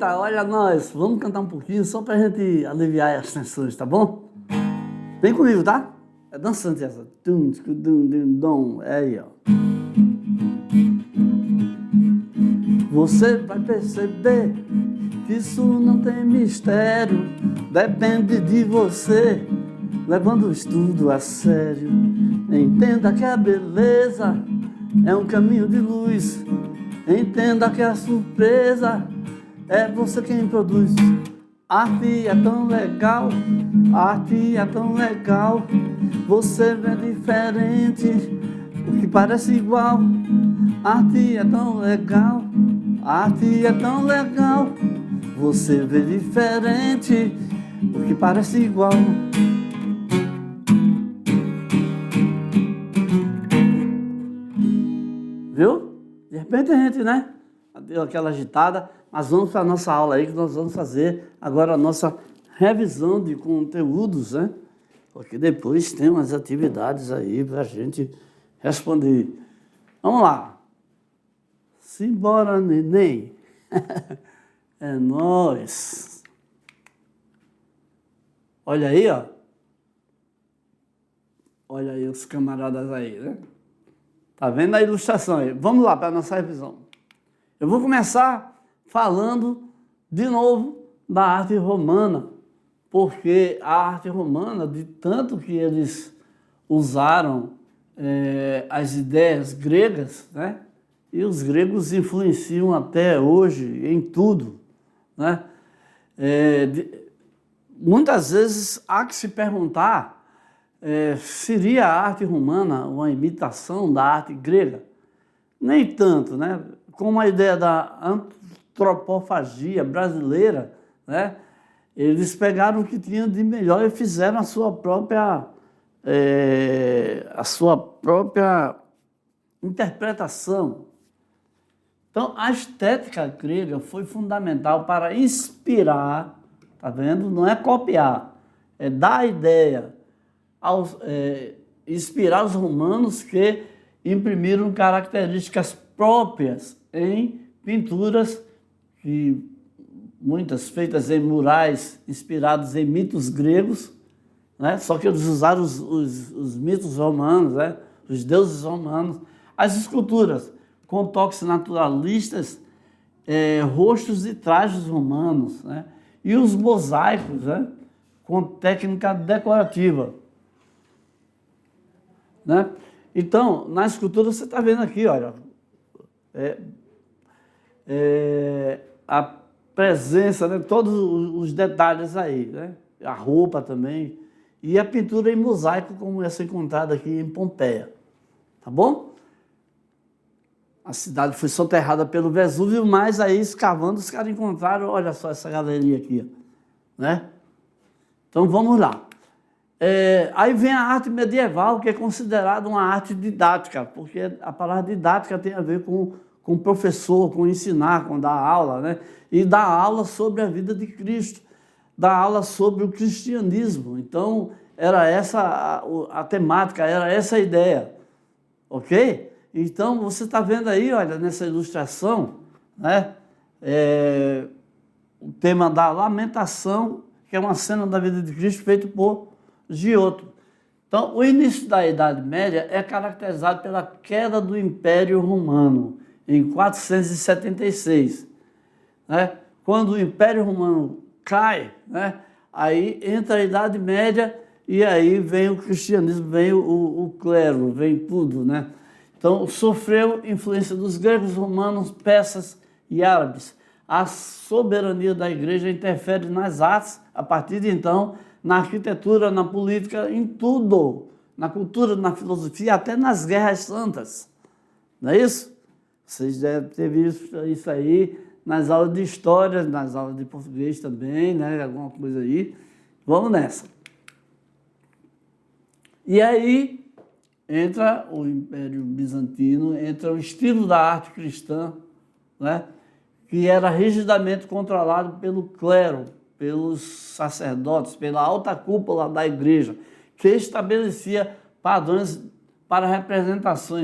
Eita, olha nós, vamos cantar um pouquinho só pra gente aliviar as tensões, tá bom? Vem comigo, tá? É dançante essa. Tum, tchicu, dum, dum, dom. É aí, ó. Você vai perceber que isso não tem mistério, depende de você, levando o estudo a sério. Entenda que a beleza é um caminho de luz, entenda que a surpresa é você quem produz. Arte é tão legal, arte é tão legal, você vê diferente o que parece igual. Arte é tão legal, arte é tão legal, você vê diferente o que parece igual. Viu? De repente a gente, né? Deu aquela agitada, mas vamos para a nossa aula aí, que nós vamos fazer agora a nossa revisão de conteúdos, né? Porque depois tem umas atividades aí para a gente responder. Vamos lá. Simbora, neném. É nóis. Olha aí, ó. Olha aí os camaradas aí, né? Tá vendo a ilustração aí? Vamos lá para a nossa revisão. Eu vou começar falando de novo da arte romana, porque a arte romana, de tanto que eles usaram as ideias gregas, né? E os gregos influenciam até hoje em tudo, né? Muitas vezes há que se perguntar, seria a arte romana uma imitação da arte grega? Nem tanto, né? Como a ideia da antropofagia brasileira, né? Eles pegaram o que tinham de melhor e fizeram a sua própria interpretação. Então, a estética grega foi fundamental para inspirar, tá vendo? Não é copiar, é dar a ideia, inspirar os romanos que imprimiram características próprias em pinturas, que muitas feitas em murais inspirados em mitos gregos, né? Só que eles usaram os mitos romanos, né? Os deuses romanos, as esculturas com toques naturalistas, rostos e trajes romanos, né? E os mosaicos, né? Com técnica decorativa, né? Então, na escultura você está vendo aqui, olha, a presença, né? Todos os detalhes aí, né? A roupa também, e a pintura em mosaico, como essa encontrada aqui em Pompeia, tá bom? A cidade foi soterrada pelo Vesúvio, mas aí escavando os caras encontraram, olha só essa galeria aqui, né? Então vamos lá. Aí vem a arte medieval, que é considerada uma arte didática, porque a palavra didática tem a ver com professor, com ensinar, com dar aula, né? E dar aula sobre a vida de Cristo, dar aula sobre o cristianismo. Então, era essa a temática, era essa a ideia, ok? Então, você está vendo aí, olha, nessa ilustração, né? O tema da lamentação, que é uma cena da vida de Cristo feito por Giotto. Então, o início da Idade Média é caracterizado pela queda do Império Romano, em 476. Né? Quando o Império Romano cai, né? Aí entra a Idade Média e aí vem o cristianismo, vem o clero, vem tudo, né? Então, sofreu influência dos gregos, romanos, persas e árabes. A soberania da igreja interfere nas artes, a partir de então, na arquitetura, na política, em tudo, na cultura, na filosofia, até nas guerras santas. Não é isso? Vocês devem ter visto isso aí nas aulas de história, nas aulas de português também, né? Alguma coisa aí. Vamos nessa. E aí entra o Império Bizantino, entra o estilo da arte cristã, né? Que era rigidamente controlado pelo clero, pelos sacerdotes, pela alta cúpula da igreja, que estabelecia padrões para representação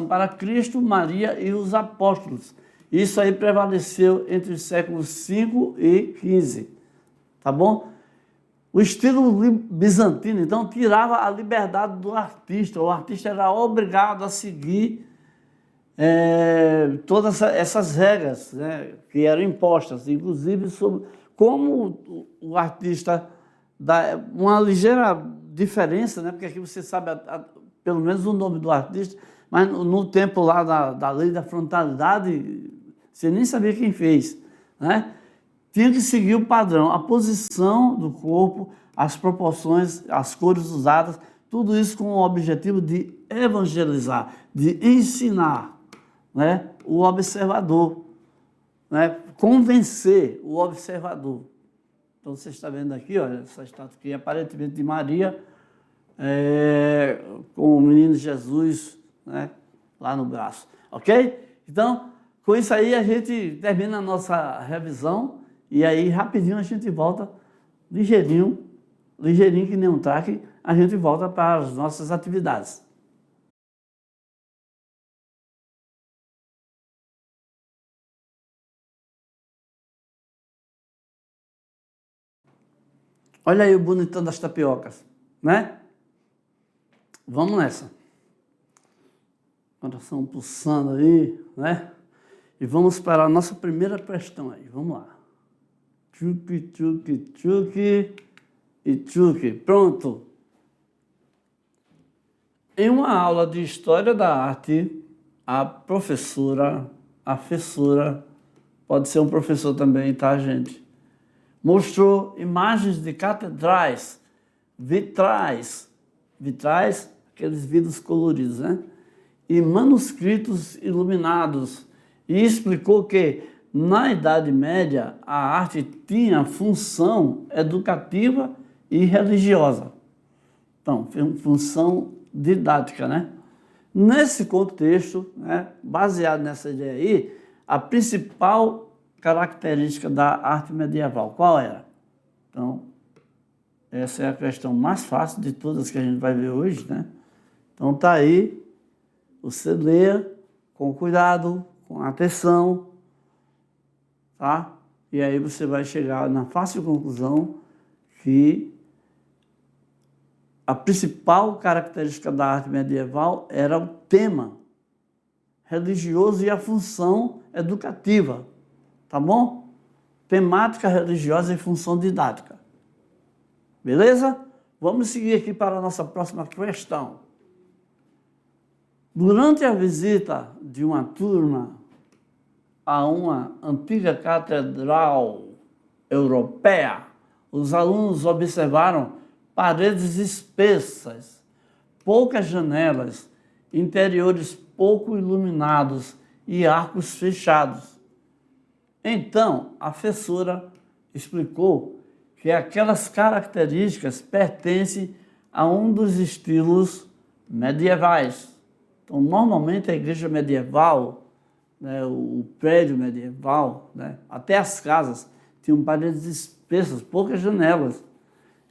para Cristo, Maria e os apóstolos, Isso aí prevaleceu entre os séculos V e XV, tá bom? O estilo bizantino, então, tirava a liberdade do artista. O artista era obrigado a seguir todas essas regras, né, que eram impostas, inclusive sobre como o artista dá uma ligeira diferença, né, porque aqui você sabe pelo menos o nome do artista, mas no tempo lá da lei da frontalidade, você nem sabia quem fez, né? Tinha que seguir o padrão, a posição do corpo, as proporções, as cores usadas, tudo isso com o objetivo de evangelizar, de ensinar, né, o observador, né, convencer o observador. Então você está vendo aqui, olha, essa estátua aqui, aparentemente de Maria, com o menino Jesus, né, lá no braço, ok? Então, com isso aí a gente termina a nossa revisão e aí rapidinho a gente volta, ligeirinho que nem um traque, a gente volta para as nossas atividades. Olha aí o bonitão das tapiocas, né? Vamos nessa. Coração pulsando aí, né? E vamos para a nossa primeira questão aí. Vamos lá. Tchuki, tchuki, tchuki e tchuki. Pronto. Em uma aula de História da Arte, a professora, pode ser um professor também, tá, gente? Mostrou imagens de catedrais, vitrais, aqueles vidros coloridos, né? E manuscritos iluminados, e explicou que, na Idade Média, a arte tinha função educativa e religiosa. Então, função didática, né? Nesse contexto, né, baseado nessa ideia aí, a principal característica da arte medieval, qual era? Então, essa é a questão mais fácil de todas que a gente vai ver hoje, né? Então, tá aí, você lê com cuidado, com atenção, tá? E aí você vai chegar na fácil conclusão que a principal característica da arte medieval era o tema religioso e a função educativa, tá bom? Temática religiosa e função didática. Beleza? Vamos seguir aqui para a nossa próxima questão. Durante a visita de uma turma a uma antiga catedral europeia, os alunos observaram paredes espessas, poucas janelas, interiores pouco iluminados e arcos fechados. Então, a professora explicou que aquelas características pertencem a um dos estilos medievais. Então, normalmente a igreja medieval, né, o prédio medieval, né, até as casas, tinham paredes espessas, poucas janelas,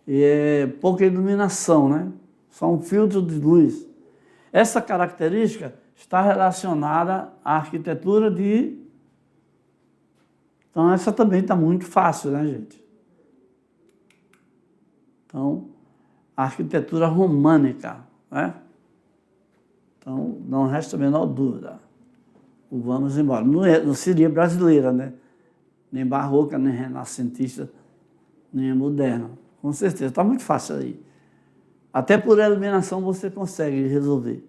e pouca iluminação, né? Só um filtro de luz. Essa característica está relacionada à arquitetura de... Então, essa também está muito fácil, né, gente? Então, a arquitetura românica, né? Então, não resta a menor dúvida. Vamos embora. Não seria brasileira, né? Nem barroca, nem renascentista, nem moderna. Com certeza, está muito fácil aí. Até por eliminação você consegue resolver.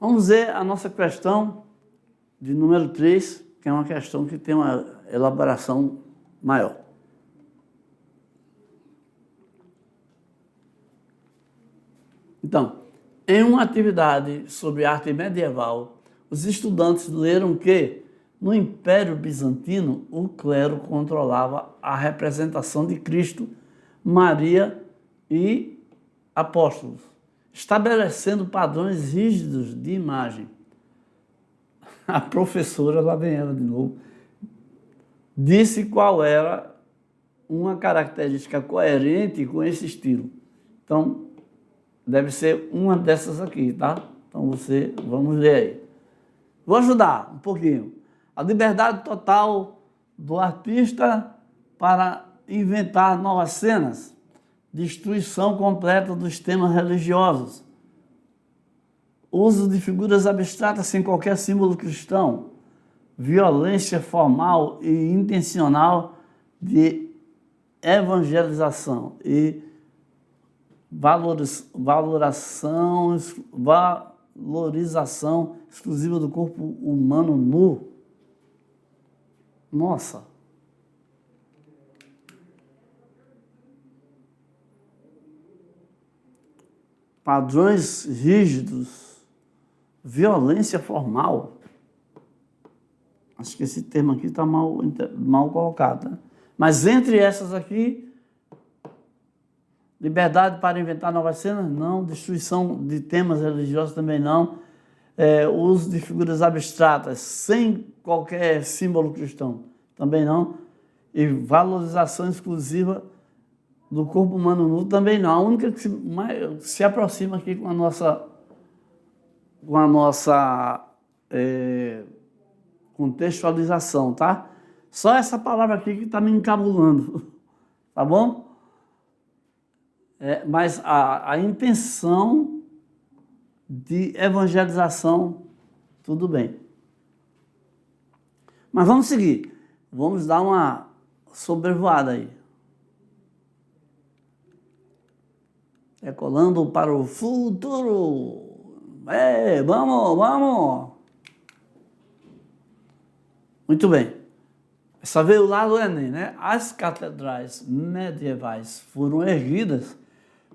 Vamos ver a nossa questão de número 3, que é uma questão que tem uma elaboração maior. Então, em uma atividade sobre arte medieval, os estudantes leram que, no Império Bizantino, o clero controlava a representação de Cristo, Maria e apóstolos, estabelecendo padrões rígidos de imagem. A professora, lá vem ela de novo, disse qual era uma característica coerente com esse estilo. Então, deve ser uma dessas aqui, tá? Então, vamos ver aí. Vou ajudar um pouquinho. A liberdade total do artista para inventar novas cenas, destruição completa dos temas religiosos, uso de figuras abstratas sem qualquer símbolo cristão, violência formal e intencional de evangelização e valorização exclusiva do corpo humano nu. Nossa! Padrões rígidos, violência formal. Acho que esse termo aqui está mal colocado, né? Mas entre essas aqui, liberdade para inventar novas cenas, não. Destruição de temas religiosos, também não. Uso de figuras abstratas, sem qualquer símbolo cristão, também não. E valorização exclusiva do corpo humano nu, também não. A única que se aproxima aqui com a nossa contextualização, tá? Só essa palavra aqui que está me encabulando, tá bom? Mas a intenção de evangelização, tudo bem. Mas vamos seguir. Vamos dar uma sobrevoada aí. Decolando para o futuro. Vamos! Muito bem. Essa veio lá do Enem, né? As catedrais medievais foram erguidas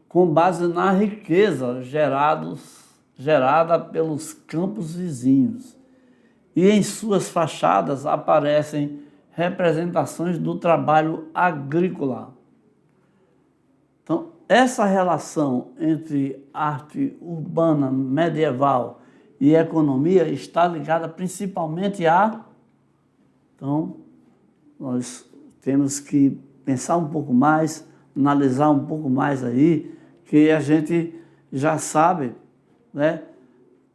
com base na riqueza gerada pelos campos vizinhos. E em suas fachadas aparecem representações do trabalho agrícola. Então, essa relação entre arte urbana medieval e economia está ligada principalmente a... Então, nós temos que pensar um pouco mais, analisar um pouco mais aí, que a gente já sabe, né,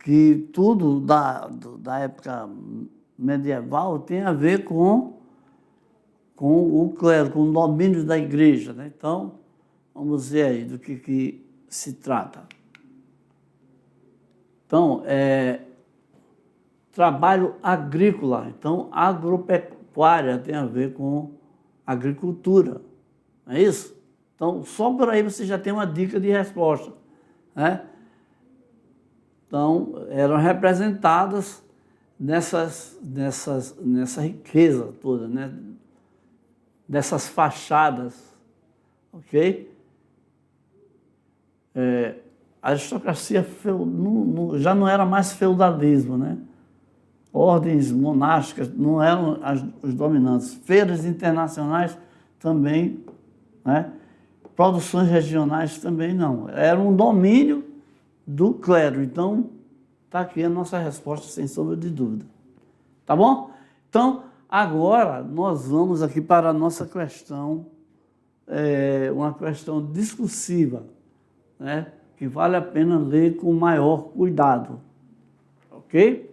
que tudo da época medieval tem a ver com o clero, com o domínio da igreja, né? Então, vamos ver aí do que se trata. Então, trabalho agrícola. Então, agropecuária tem a ver com agricultura, não é isso? Então, só por aí você já tem uma dica de resposta, né? Então, eram representadas nessa riqueza toda, né? Dessas fachadas, ok? A aristocracia já não era mais feudalismo, né? Ordens monásticas não eram os dominantes. Feiras internacionais também, né? Produções regionais também não. Era um domínio do clero. Então, está aqui a nossa resposta, sem sombra de dúvida. Tá bom? Então, agora nós vamos aqui para a nossa questão, uma questão discursiva, né? Que vale a pena ler com maior cuidado. Ok?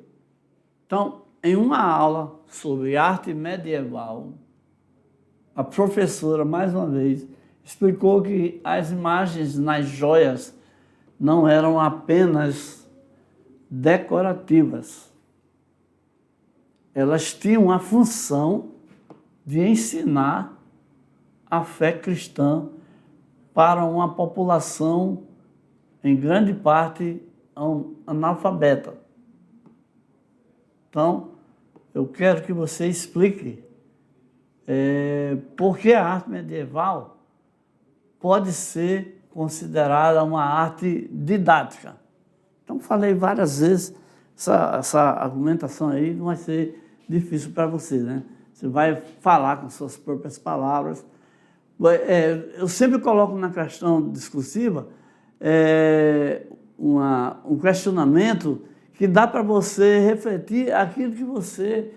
Então, em uma aula sobre arte medieval, a professora, mais uma vez, explicou que as imagens nas joias não eram apenas decorativas. Elas tinham a função de ensinar a fé cristã para uma população, em grande parte, analfabeta. Então, eu quero que você explique por que a arte medieval pode ser considerada uma arte didática. Então, falei várias vezes, essa argumentação aí não vai ser difícil para você, né? Você vai falar com suas próprias palavras. Eu sempre coloco na questão discursiva um questionamento que dá para você refletir aquilo que você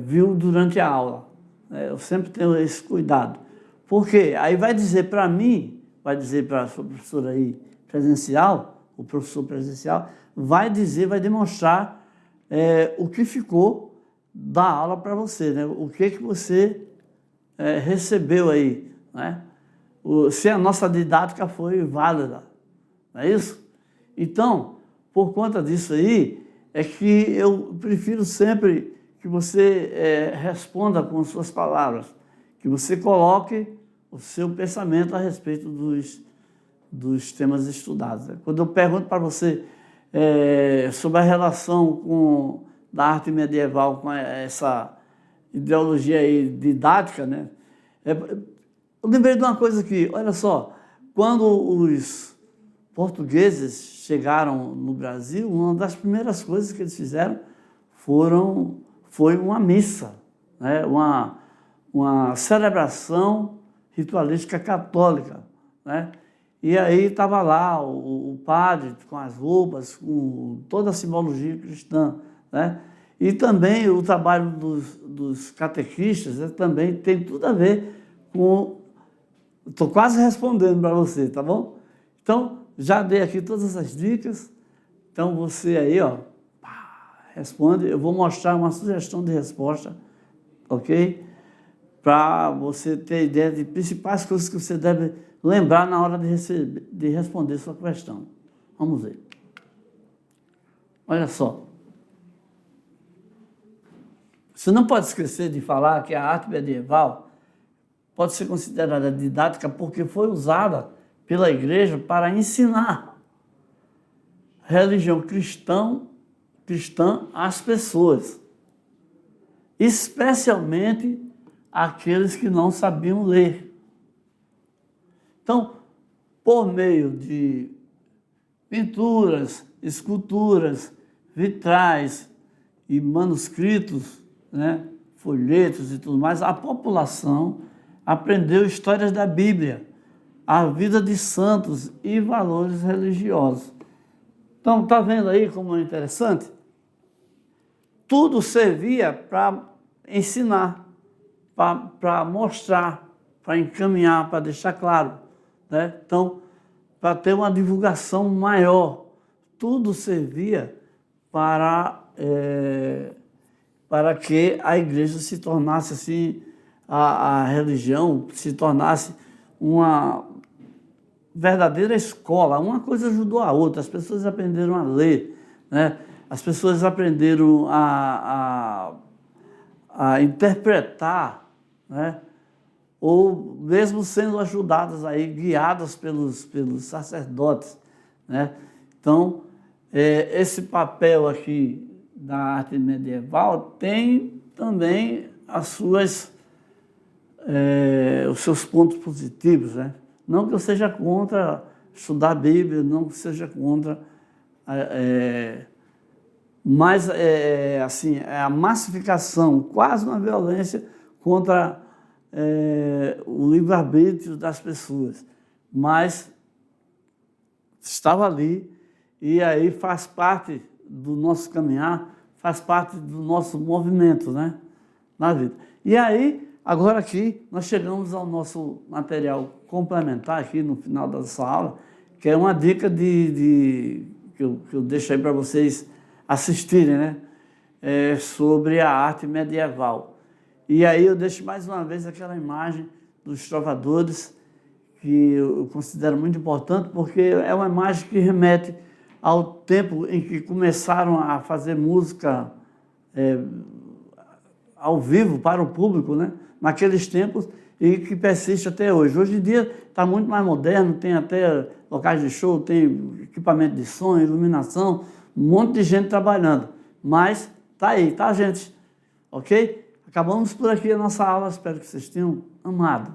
viu durante a aula. Eu sempre tenho esse cuidado. Por quê? Aí vai dizer para mim, vai dizer para a sua professora aí presencial, o professor presencial, vai demonstrar o que ficou da aula para você, né? O que você recebeu aí, né? Se a nossa didática foi válida, não é isso? Então, por conta disso aí, é que eu prefiro sempre que você responda com suas palavras, que você coloque o seu pensamento a respeito dos temas estudados. Quando eu pergunto para você sobre a relação da arte medieval com essa ideologia aí didática, né? Eu lembrei de uma coisa aqui, olha só, quando os portugueses chegaram no Brasil, uma das primeiras coisas que eles fizeram foi uma missa, né? Uma celebração ritualística católica, né? E aí estava lá o padre com as roupas, com toda a simbologia cristã, né? E também o trabalho dos catequistas, né, também tem tudo a ver com... Estou quase respondendo para você, tá bom? Então, já dei aqui todas as dicas. Então, você aí, ó, responde. Eu vou mostrar uma sugestão de resposta, ok? Para você ter ideia de principais coisas que você deve lembrar na hora de responder sua questão. Vamos ver. Olha só. Você não pode esquecer de falar que a arte medieval pode ser considerada didática porque foi usada pela igreja para ensinar religião cristã às pessoas, especialmente aqueles que não sabiam ler. Então, por meio de pinturas, esculturas, vitrais e manuscritos, né, folhetos e tudo mais, a população aprendeu histórias da Bíblia, a vida de santos e valores religiosos. Então, está vendo aí como é interessante? Tudo servia para ensinar, para mostrar, para encaminhar, para deixar claro, né? Então, para ter uma divulgação maior. Tudo servia para que a igreja se tornasse assim, a religião se tornasse uma verdadeira escola. Uma coisa ajudou a outra, as pessoas aprenderam a ler, né? As pessoas aprenderam a interpretar, né? Ou mesmo sendo ajudadas aí, guiadas pelos sacerdotes, né? Então, esse papel aqui da arte medieval tem também os seus pontos positivos, né? Não que eu seja contra estudar a Bíblia, não que eu seja contra, mas assim, a massificação, quase uma violência contra o livre-arbítrio das pessoas. Mas estava ali e aí faz parte do nosso caminhar, faz parte do nosso movimento, né, na vida. E aí, agora aqui, nós chegamos ao nosso material complementar aqui no final dessa aula, que é uma dica que eu deixo aí para vocês assistirem, né, sobre a arte medieval. E aí eu deixo mais uma vez aquela imagem dos trovadores, que eu considero muito importante, porque é uma imagem que remete ao tempo em que começaram a fazer música ao vivo para o público, né? Naqueles tempos, e que persiste até hoje. Hoje em dia está muito mais moderno, tem até locais de show, tem equipamento de som, iluminação, um monte de gente trabalhando. Mas está aí, tá, gente? Ok? Acabamos por aqui a nossa aula, espero que vocês tenham amado.